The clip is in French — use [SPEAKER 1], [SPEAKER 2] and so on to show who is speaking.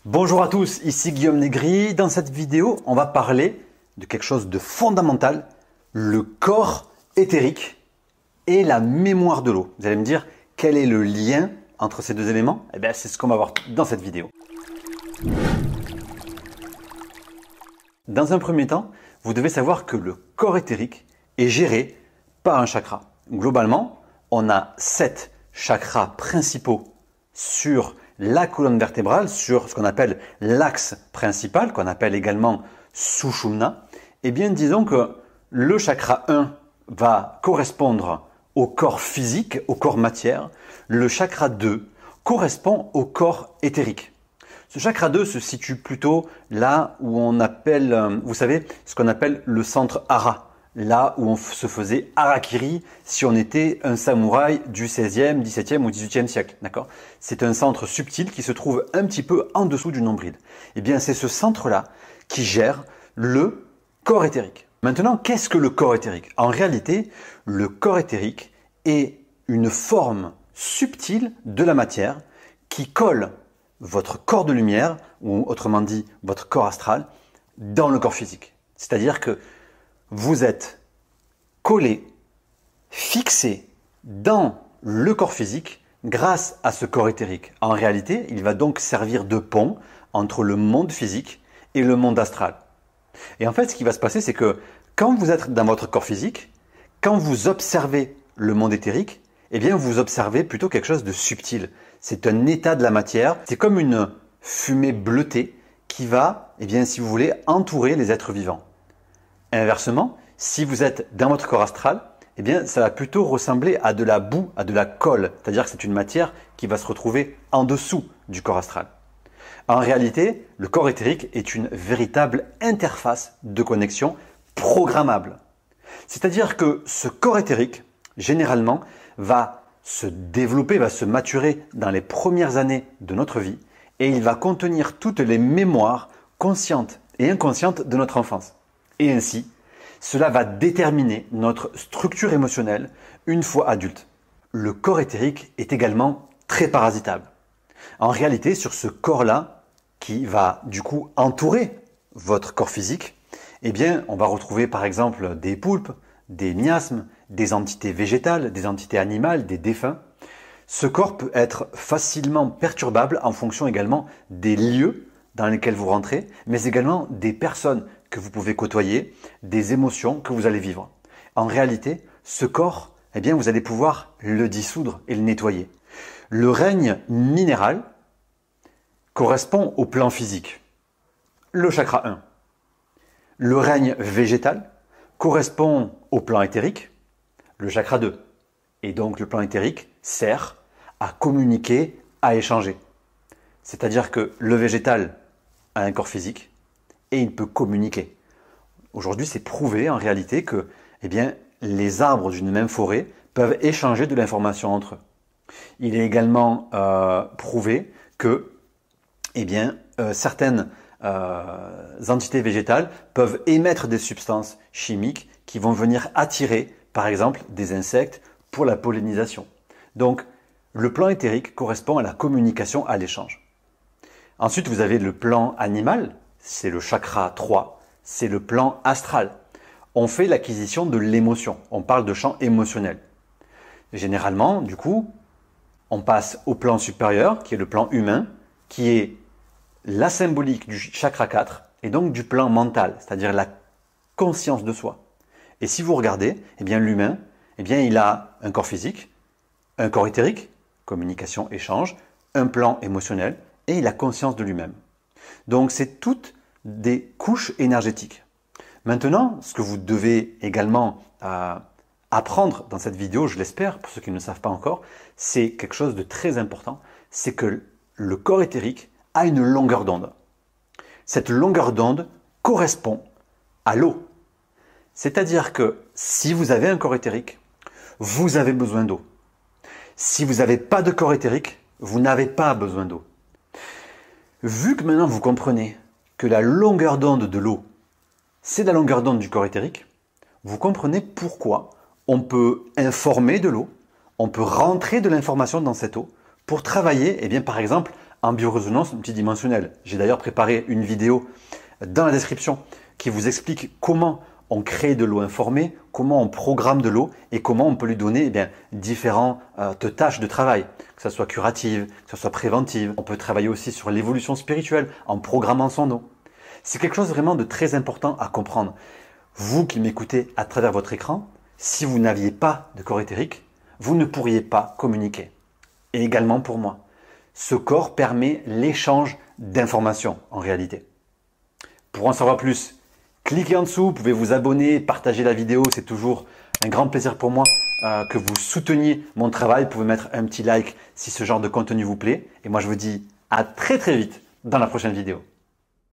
[SPEAKER 1] Bonjour à tous, ici Guillaume Negri. Dans cette vidéo, on va parler de quelque chose de fondamental, le corps éthérique et la mémoire de l'eau. Vous allez me dire, quel est le lien entre ces deux éléments? Eh bien, c'est ce qu'on va voir dans cette vidéo. Dans un premier temps, vous devez savoir que le corps éthérique est géré par un chakra. Globalement, on a 7 chakras principaux sur la colonne vertébrale, sur ce qu'on appelle l'axe principal, qu'on appelle également Sushumna. Eh bien, disons que le chakra 1 va correspondre au corps physique, au corps matière. Le chakra 2 correspond au corps éthérique. Ce chakra 2 se situe plutôt là où on appelle, vous savez, ce qu'on appelle le centre hara. Là où on se faisait harakiri si on était un samouraï du 16e, 17e ou 18e siècle. D'accord ? C'est un centre subtil qui se trouve un petit peu en dessous du nombril. Eh bien, c'est ce centre-là qui gère le corps éthérique. Maintenant, qu'est-ce que le corps éthérique? En réalité, le corps éthérique est une forme subtile de la matière qui colle votre corps de lumière, ou autrement dit, votre corps astral, dans le corps physique. C'est-à-dire que vous êtes collé, fixé dans le corps physique grâce à ce corps éthérique. En réalité, il va donc servir de pont entre le monde physique et le monde astral. Et en fait, ce qui va se passer, c'est que quand vous êtes dans votre corps physique, quand vous observez le monde éthérique, eh bien, vous observez plutôt quelque chose de subtil. C'est un état de la matière. C'est comme une fumée bleutée qui va, eh bien, si vous voulez, entourer les êtres vivants. Inversement, si vous êtes dans votre corps astral, eh bien, ça va plutôt ressembler à de la boue, à de la colle. C'est-à-dire que c'est une matière qui va se retrouver en dessous du corps astral. En réalité, le corps éthérique est une véritable interface de connexion programmable. C'est-à-dire que ce corps éthérique, généralement, va se développer, va se maturer dans les premières années de notre vie et il va contenir toutes les mémoires conscientes et inconscientes de notre enfance. Et ainsi, cela va déterminer notre structure émotionnelle une fois adulte. Le corps éthérique est également très parasitable. En réalité, sur ce corps-là, qui va du coup entourer votre corps physique, eh bien, on va retrouver par exemple des poulpes, des miasmes, des entités végétales, des entités animales, des défunts. Ce corps peut être facilement perturbable en fonction également des lieux dans lesquels vous rentrez, mais également des personnes que vous pouvez côtoyer, des émotions que vous allez vivre. En réalité, ce corps, eh bien, vous allez pouvoir le dissoudre et le nettoyer. Le règne minéral correspond au plan physique, le chakra 1. Le règne végétal correspond au plan éthérique, le chakra 2. Et donc le plan éthérique sert à communiquer, à échanger. C'est-à-dire que le végétal a un corps physique et il peut communiquer. Aujourd'hui, c'est prouvé en réalité que eh bien, les arbres d'une même forêt peuvent échanger de l'information entre eux. Il est également prouvé que eh bien, certaines entités végétales peuvent émettre des substances chimiques qui vont venir attirer, par exemple, des insectes pour la pollinisation. Donc, le plan éthérique correspond à la communication, à l'échange. Ensuite, vous avez le plan animal, c'est le chakra 3, c'est le plan astral. On fait l'acquisition de l'émotion, on parle de champ émotionnel. Généralement, du coup, on passe au plan supérieur, qui est le plan humain, qui est la symbolique du chakra 4, et donc du plan mental, c'est-à-dire la conscience de soi. Et si vous regardez, eh bien l'humain, eh bien il a un corps physique, un corps éthérique, communication, échange, un plan émotionnel, et il a conscience de lui-même. Donc c'est toutes des couches énergétiques. Maintenant, ce que vous devez également apprendre dans cette vidéo, je l'espère, pour ceux qui ne le savent pas encore, c'est quelque chose de très important, c'est que le corps éthérique a une longueur d'onde. Cette longueur d'onde correspond à l'eau. C'est-à-dire que si vous avez un corps éthérique, vous avez besoin d'eau. Si vous n'avez pas de corps éthérique, vous n'avez pas besoin d'eau. Vu que maintenant vous comprenez que la longueur d'onde de l'eau, c'est la longueur d'onde du corps éthérique, vous comprenez pourquoi on peut informer de l'eau, on peut rentrer de l'information dans cette eau pour travailler, eh bien, par exemple, en biorésonance multidimensionnelle. J'ai d'ailleurs préparé une vidéo dans la description qui vous explique comment on crée de l'eau informée, comment on programme de l'eau et comment on peut lui donner différentes tâches de travail, que ce soit curative, que ce soit préventive. On peut travailler aussi sur l'évolution spirituelle en programmant son eau. C'est quelque chose vraiment de très important à comprendre. Vous qui m'écoutez à travers votre écran, si vous n'aviez pas de corps éthérique, vous ne pourriez pas communiquer. Et également pour moi. Ce corps permet l'échange d'informations en réalité. Pour en savoir plus, cliquez en dessous, vous pouvez vous abonner, partager la vidéo, c'est toujours un grand plaisir pour moi que vous souteniez mon travail. Vous pouvez mettre un petit like si ce genre de contenu vous plaît. Et moi je vous dis à très vite dans la prochaine vidéo.